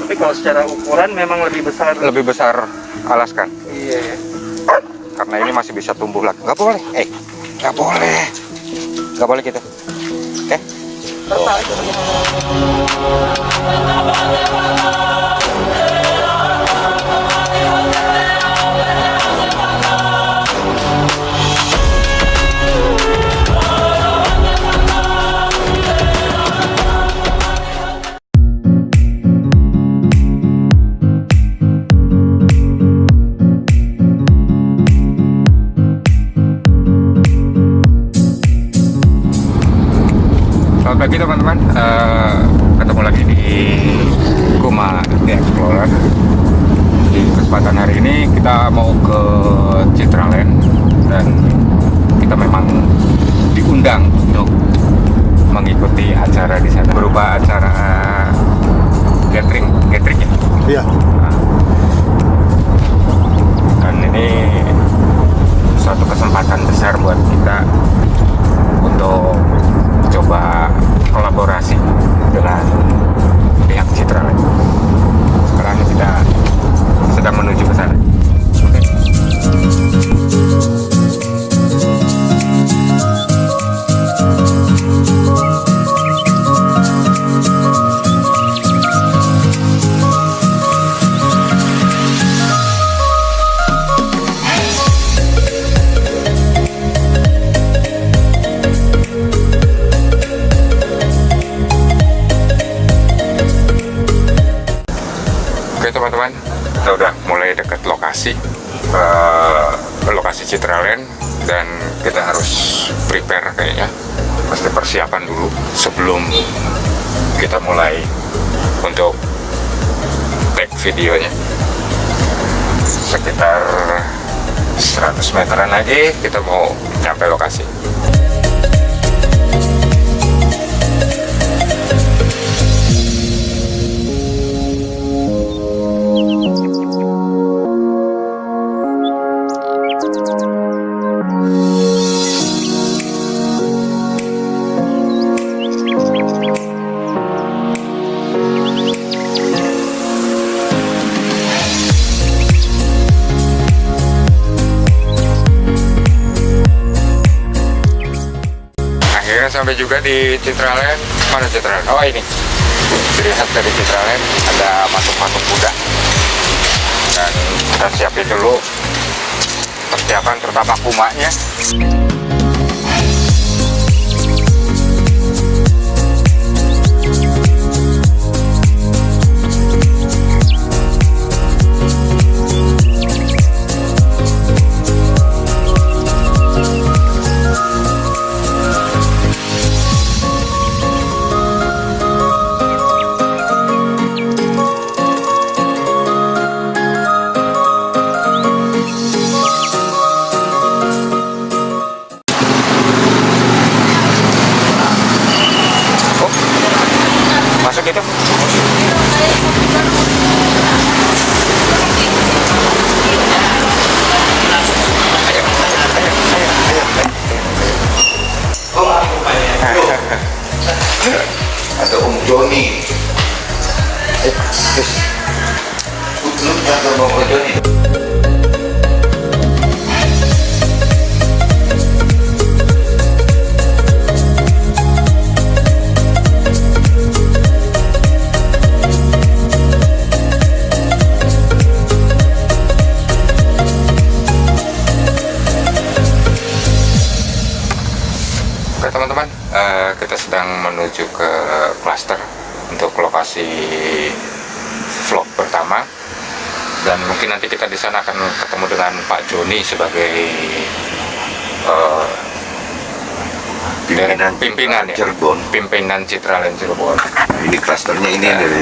Tapi kalau secara ukuran memang lebih besar. Lebih besar Alaskan. Iya ya. Karena ini masih bisa tumbuh lagi. Nggak boleh. Nggak boleh. Nggak boleh gitu. Oke. Selamat pagi teman-teman, ketemu lagi di Kuma The Explorer. Di kesempatan hari ini kita mau ke Citraland dan kita memang diundang untuk mengikuti acara di sana berupa acara gathering ya. Iya. Dan ini suatu kesempatan besar buat kita untuk coba kolaborasi dengan pihak Citraland. Sekarang kita sedang menuju ke sana. Oke teman-teman, kita udah mulai dekat lokasi Citraland dan kita harus prepare kayaknya, pasti persiapan dulu sebelum kita mulai untuk take videonya. Sekitar 100 meteran lagi kita mau sampai lokasi. Sampai juga di Citraland. Mana Citraland? Oh ini. Dilihat dari Citraland ada patung-patung Buddha. Dan kita siapin dulu persiapan terutama kumanya. Masuk itu. Ada Om Joni. Lu jangan bawa Om Joni. Teman-teman, kita sedang menuju ke klaster untuk lokasi vlog pertama, dan mungkin nanti kita di sana akan ketemu dengan Pak Joni sebagai pimpinan Cirebon, pimpinan Citraland Cirebon. Ini klasternya ini dari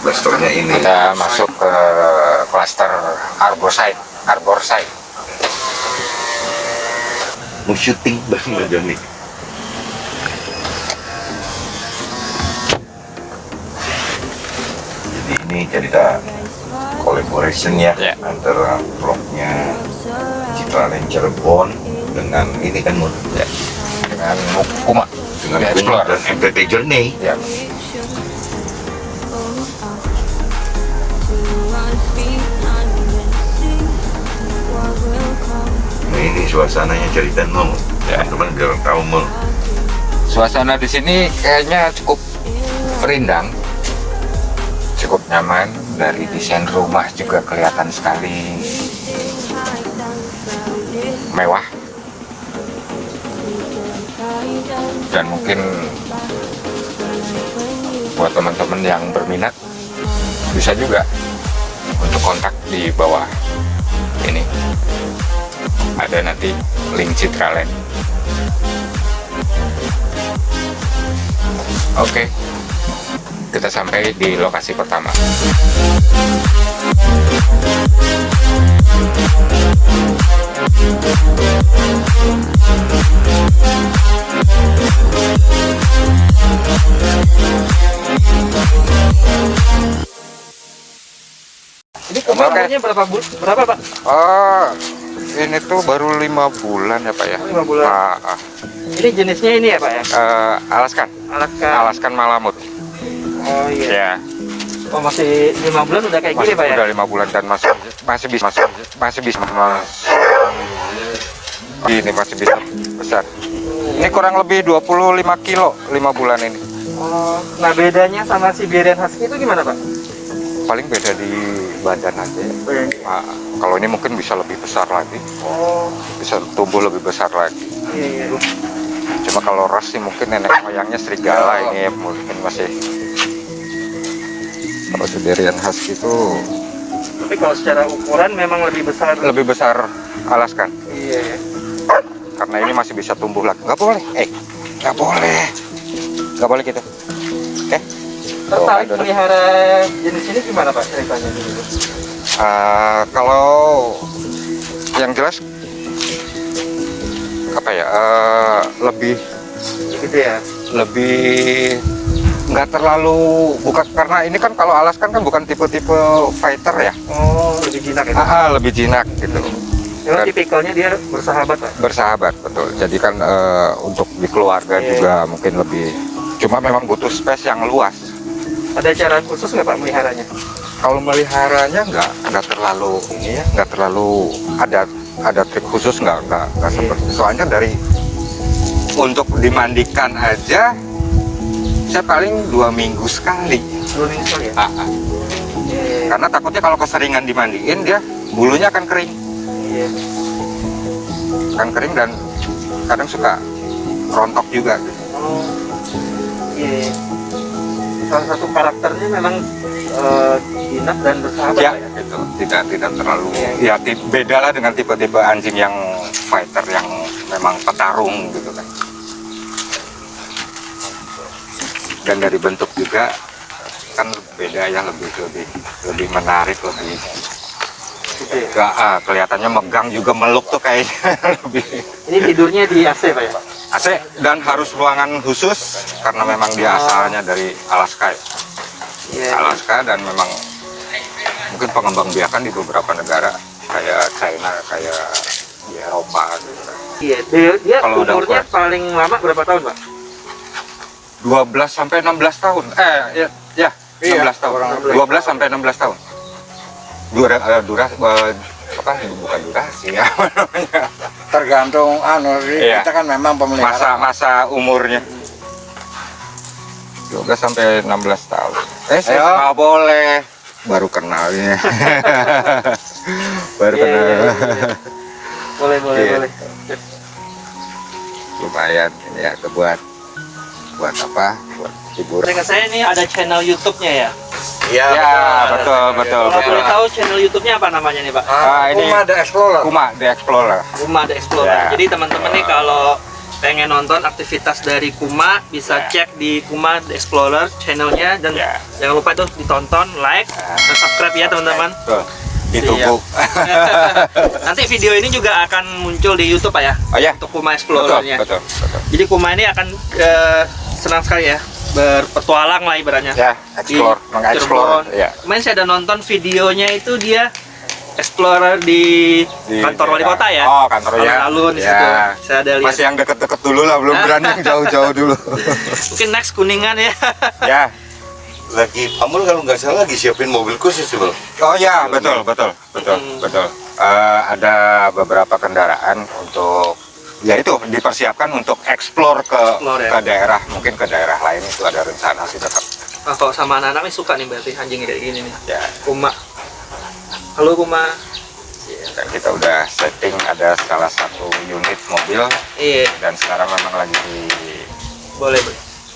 klasternya ini. Kita masuk ke klaster Arborside. Mau syuting bareng Mbak Joni. Jadi ini cerita collaboration ya, antara vlognya Citraland Cirebon dengan ini kan dengan Kuma dengan Kuma dan MTT Journey. Ya. suasananya ceritain mau. Ya. Teman biar tahu mau. Suasana di sini kayaknya cukup rindang, cukup nyaman. Dari desain rumah juga kelihatan sekali mewah. Dan mungkin buat teman-teman yang berminat bisa juga untuk kontak di bawah ini. Ada nanti link Citraland. Oke, kita sampai di lokasi pertama. Ini umurnya berapa Pak? Oh, ini tuh baru 5 bulan ya Pak ya. 5 bulan. Ini jenisnya ini ya Pak ya? Alaskan. Alaskan Malamut. Oh iya. Ya. Oh masih 5 bulan udah kayak gini Pak ya? Udah 5 bulan dan masih bisa ini masih bisa besar. Ini kurang lebih 25 kilo 5 bulan ini. Oh, nah bedanya sama Siberian Husky itu gimana Pak? Paling beda di badan aja. Kalau ini mungkin bisa lebih besar lagi. Oh, Bisa tumbuh lebih besar lagi. iya. Cuma kalau ras sih mungkin nenek moyangnya serigala, ini mungkin masih. Kalau Siberian Husky itu Tapi kalau secara ukuran memang lebih besar. lebih besar Alaskan. Iya. Karena ini masih bisa tumbuh lagi. Nggak boleh, nggak boleh. Nggak boleh gitu. Oke. Tertarik melihara jenis ini gimana Pak ceritanya dulu? Kalau yang jelas apa ya, lebih Gitu ya? lebih nggak terlalu, bukan karena ini kan kalau Alaskan kan bukan tipe-tipe fighter ya. Oh, lebih jinak itu? Lebih jinak gitu. Memang Dan tipikalnya dia bersahabat Pak? bersahabat, betul. Jadi kan untuk di keluarga juga mungkin lebih, cuma memang butuh space yang luas. Ada cara khusus nggak Pak meliharanya? Kalau meliharanya nggak terlalu ini ya, nggak terlalu ada trik khusus, nggak seperti. Soalnya dari untuk dimandikan aja saya paling 2 minggu sekali. 2 minggu sekali ya? Iya. Karena takutnya kalau keseringan dimandiin dia bulunya akan kering, Iya. dan kadang suka rontok juga. Gitu. Oh, iya. Salah satu karakternya memang jinak dan bersahabat Ya, Pak ya? gitu. Tidak terlalu ya, beda lah dengan tipe-tipe anjing yang fighter yang memang petarung gitu kan. Dan dari bentuk juga kan beda ya, lebih menarik, lebih kelihatannya megang juga, meluk tuh kayaknya lebih. Ini tidurnya di AC Pak ya? AC dan harus ruangan khusus karena memang dia asalnya dari Alaska ya. Iya. Alaska, dan memang mungkin pengembang biakan di beberapa negara kayak China, kayak di Eropa gitu kan. Iya, dia Kalau udah umurnya ukuran. paling lama berapa tahun Pak? 12 sampai 16 tahun. 16 tahun. 12 sampai 16 tahun. Bukan durasi ya. Tergantung Iya. kita kan memang pemelihara. Masa umurnya 12 sampai 16 tahun. Saya Ayo. nggak boleh. Baru kenalnya. Baru Iya, kenal. iya. Boleh. Iya. Lumayan ini ya, buat apa? Buat hiburan. Dengan saya ini ada channel YouTube-nya ya. Iya, Ya, betul. Kalau boleh tahu channel YouTube-nya apa namanya nih Pak? Ini Kuma The Explorer. Kuma The Explorer. Kuma The Explorer. Ya. Jadi teman-teman nih kalau pengen nonton aktivitas dari Kuma bisa cek di Kuma The Explorer channelnya, dan Ya. jangan lupa tuh ditonton, like, dan subscribe ya teman-teman. Betul. Ditunggu. Nanti video ini juga akan muncul di YouTube Pak ya, Oh ya. untuk Kuma Explorer-nya. Betul. Jadi Kuma ini akan senang sekali ya berpetualang lah ibaratnya. Ya, explore, Di mengeksplor. Cirebon. Ya. Kemarin saya ada nonton videonya itu, dia explorer di kantor wali kota ya. Oh, kantor ya. Alun-alun di Ya. situ. Saya ada lihat. Masih yang deket-deket dulu lah, belum berani yang jauh-jauh dulu. Mungkin next Kuningan ya. Ya. Lagi Amul kalau nggak salah lagi siapin mobil khusus sih Bang. Oh ya, betul. Hmm. Ada beberapa kendaraan untuk ya itu dipersiapkan untuk explore Explore, ya. ke daerah, mungkin ke daerah lain itu ada rencana sih tetap. Nah, kalau sama anak-anak nih suka nih berarti anjing kayak gini nih. Ya, Kuma. Halo Kuma. dan kita udah setting ada salah satu unit mobil Iya, dan sekarang memang lagi di boleh.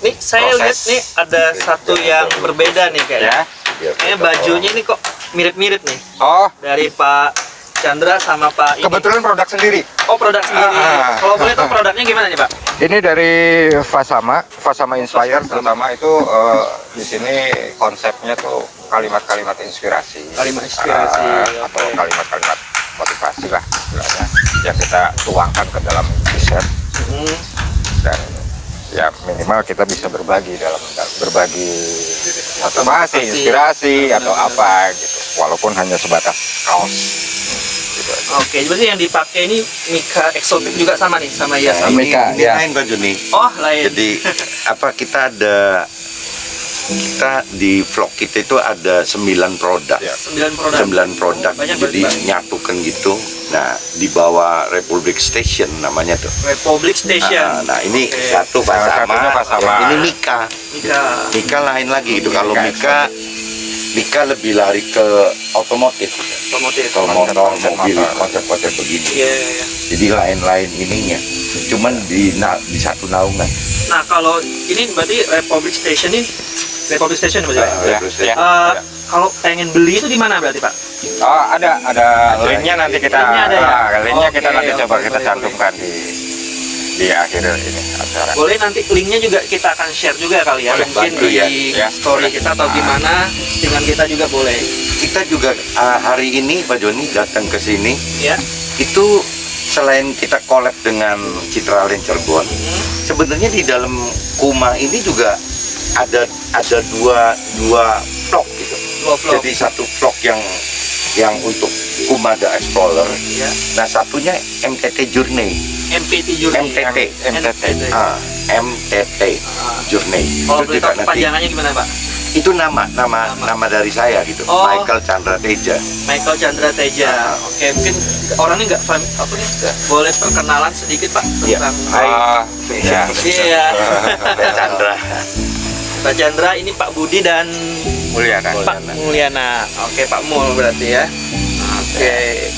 Nih saya Proses. lihat nih ada satu yang berbeda nih kayaknya. ya. Kayaknya bajunya ini kok mirip-mirip nih Oh, dari Pak Chandra sama Pak ini. kebetulan produk sendiri. Oh, produk sendiri. Kalau boleh tahu produknya gimana nih Pak? Ini dari Fasama Inspire terutama itu di sini konsepnya tuh kalimat-kalimat inspirasi. Kalimat inspirasi, Atau oke. kalimat-kalimat motivasi lah istilahnya yang kita tuangkan ke dalam t-shirt Hmm. dan ya minimal kita bisa berbagi berbagi motivasi, inspirasi atau apa gitu. Walaupun hanya sebatas kaos. Gitu aja. Oke, berarti yang dipakai ini Mika Exotic juga sama nih sama ya Nah, sama. ini Mika, ya. lain Pak Joni. Oh, lain. Jadi kita di vlog kita itu ada 9 produk. Ya. 9 produk. 9 produk. Banyak Jadi berarti, Pak. nyatukan gitu. Nah, di bawah Republic Station namanya tuh. Republic Station. Nah, ini Oke. satu Salah Fasama, satunya Fasama. ini Mika. Mika. Mika lain lagi gitu. Kalau Mika Mika lebih lari ke otomotif. Otomotif. Motor, Konsep mobil, motor. konsep-konsep begini. Iya, iya, iya. Jadi lain-lain ininya. Cuman di satu naungan. Nah, kalau ini berarti Republic Station ini Republic Station berarti. Pak? Ya, Terus ya. Kalau pengen beli itu di mana berarti Pak? Oh, ada linknya nanti kita Linknya ada ya? linknya kita Oke, nanti oke, coba kita boleh, cantumkan di akhir ini acara. Boleh nanti linknya juga kita akan share juga kali ya, Boleh, mungkin bantu di ya. Ya, story boleh. kita atau gimana dengan kita juga boleh. Kita juga hari ini Pak Joni datang ke sini Ya. itu selain kita collab dengan Citraland Cirebon, sebenarnya di dalam Kuma ini juga ada dua vlog gitu. Dua vlog. Jadi satu vlog yang untuk Kuma The Explorer. Ya. Nah, satunya MTT Journey. MPT Journey. MTT. MTT Journey. Kalau Itu boleh juga tahu nanti. kepanjangannya gimana Pak? Itu nama dari saya gitu. Oh. Michael Chandra Teja. Michael Chandra Teja. Oke, mungkin orang ini nggak boleh perkenalan sedikit Pak Iya. tentang Ya. Iya. Pak Chandra. Pak Chandra ini Pak Budi dan Mulyana. Pak Mulyana. Oke, Pak Mul berarti ya. Oke.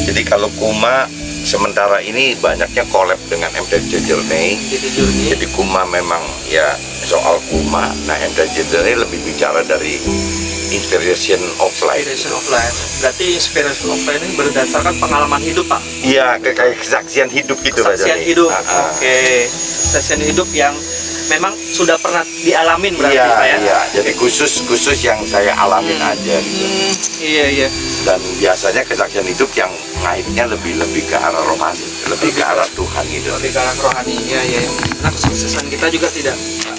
Jadi kalau Kuma sementara ini banyaknya collab dengan MTT Journey. MPT Journey. Jadi Kuma memang ya soal Kuma. Nah, MTT Journey lebih bicara dari inspiration of life. Inspiration of Life. Berarti Inspiration of Life ini berdasarkan pengalaman hidup Pak. Iya, kayak kesaksian hidup gitu Pak Kesaksian Joni. hidup. Ah, ah. Oke. Kesaksian hidup yang memang sudah pernah dialamin berarti Iya, Pak ya. iya. Jadi khusus yang saya alamin aja gitu. Iya, iya. Dan biasanya kesaksian hidup yang ngaitnya lebih ke arah rohani, lebih ke arah Tuhan gitu. Lebih ke arah rohani. Iya, iya. Nah, kesuksesan kita juga tidak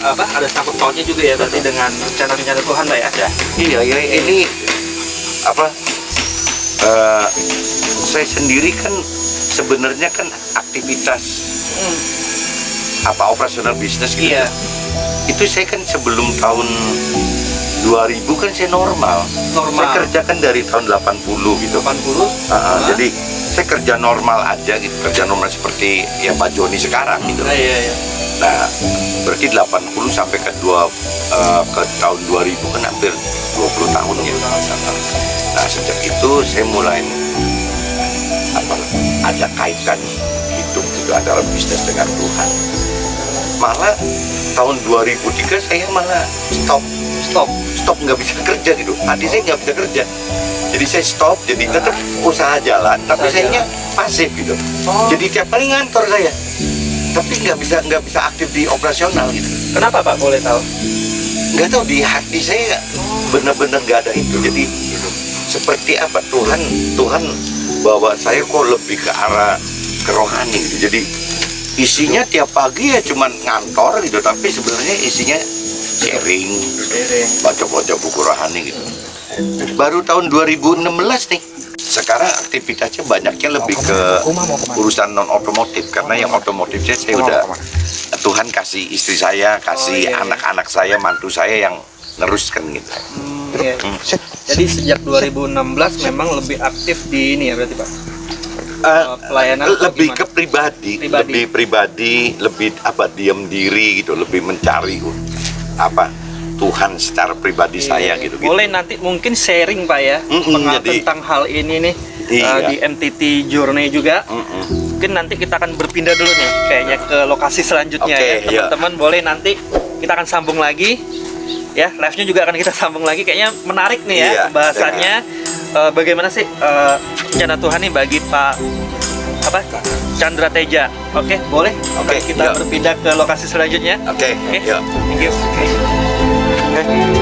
ada sangkut pautnya juga ya berarti dengan rencana-rencana Tuhan Pak ya. Ya, iya, ini saya sendiri kan sebenarnya kan aktivitas operasional bisnis gitu. Iya. Itu saya kan sebelum tahun 2000 kan saya normal. Saya kerjakan dari tahun 80 gitu. 80. Jadi saya kerja normal aja gitu, kerja normal seperti ya Pak Joni sekarang gitu. Iya, iya, iya. Nah, berarti 80 sampai ke tahun 2000 kan hampir 20 tahun ya. Nah, sejak itu saya mulai ada kaitan hidup gitu antara bisnis dengan Tuhan. Malah tahun 2003 saya malah stop nggak bisa kerja gitu. Hati saya nggak bisa kerja. Jadi saya stop, jadi tetap usaha jalan, tapi saya pasif gitu. Jadi tiap kali ngantor saya, tapi nggak bisa aktif di operasional gitu. Kenapa Pak boleh tahu? Nggak tahu, di hati saya benar-benar nggak ada itu. Jadi seperti apa Tuhan bawa saya kok lebih ke arah kerohani gitu. Jadi isinya tiap pagi ya cuman ngantor gitu, tapi sebenarnya isinya sharing, baca-baca buku rohani gitu. Baru tahun 2016 nih. Sekarang aktivitasnya banyaknya lebih ke urusan non otomotif, karena yang otomotifnya saya udah Tuhan kasih istri saya, kasih anak-anak saya, mantu saya yang neruskan gitu. Iya. Jadi sejak 2016 memang lebih aktif di ini ya berarti Pak? Pelayanan atau Lebih gimana? ke pribadi, lebih pribadi, lebih apa diam diri gitu, lebih mencari apa Tuhan secara pribadi saya Iya. gitu. Boleh nanti mungkin sharing Pak ya jadi- tentang hal ini nih Iya. di MTT Journey juga. Mungkin nanti kita akan berpindah dulu nih kayaknya ke lokasi selanjutnya Oke, ya. iya. Teman-teman boleh nanti kita akan sambung lagi. Ya, live-nya juga akan kita sambung lagi. Kayaknya menarik nih ya Iya. bahasannya. Bagaimana sih rencana Tuhan nih bagi Pak Chandra Teja? Oke, boleh. Oke, kita iya. berpindah ke lokasi selanjutnya. Oke, Oke, iya. thank you.